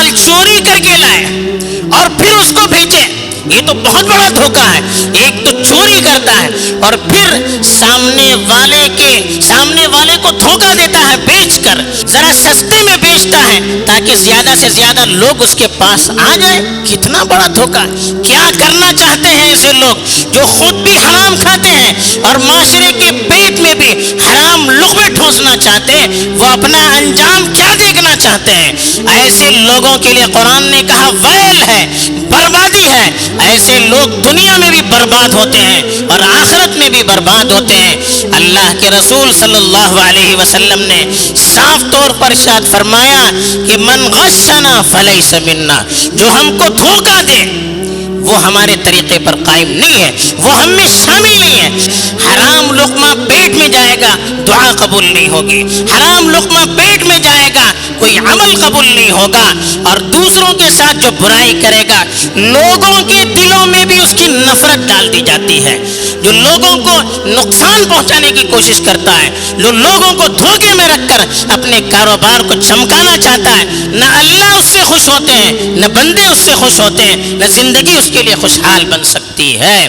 مال چوری کر کے لائے اور پھر اس کو بیچے، یہ تو بہت بڑا دھوکہ ہے۔ ایک تو چوری کرتا ہے اور پھر سامنے والے کو دھوکہ دیتا ہے، بیچ کر ذرا سستے میں بیچتا ہے تاکہ زیادہ سے زیادہ لوگ اس کے پاس آ جائے۔ کتنا بڑا دھوکہ! کیا کرنا چاہتے ہیں ایسے لوگ جو خود بھی حرام کھاتے ہیں اور معاشرے کے پیٹ میں بھی حرام لقمے ٹھونسنا چاہتے ہیں، وہ اپنا انجام کیا دیکھنا چاہتے ہیں؟ ایسے لوگوں کے لیے قرآن نے کہا ویل ہے، بربادی ہے۔ ایسے لوگ دنیا میں بھی برباد ہوتے ہیں اور آخرت میں بھی برباد ہوتے ہیں۔ اللہ کے رسول صلی اللہ علیہ وسلم نے صاف طور پر ارشاد فرمایا کہ من غشنا فلیس منا، جو ہم کو دھوکہ دے وہ ہمارے طریقے پر قائم نہیں ہے، وہ ہم میں شامل نہیں ہے۔ حرام لقمہ پیٹ میں جائے گا، دعا قبول نہیں ہوگی۔ حرام لقمہ پیٹ میں جائے گا، کوئی عمل قبول نہیں ہوگا۔ اور دوسروں کے ساتھ جو برائی کرے گا، لوگوں کے دلوں میں بھی اس کی نفرت ڈال دی جاتی ہے۔ جو لوگوں کو نقصان پہنچانے کی کوشش کرتا ہے، جو لوگوں کو دھوکے میں رکھ کر اپنے کاروبار کو چمکانا چاہتا ہے، نہ اللہ اس سے خوش ہوتے ہیں، نہ بندے اس سے خوش ہوتے ہیں، نہ زندگی اس کے لیے خوشحال بن سکتی ہے۔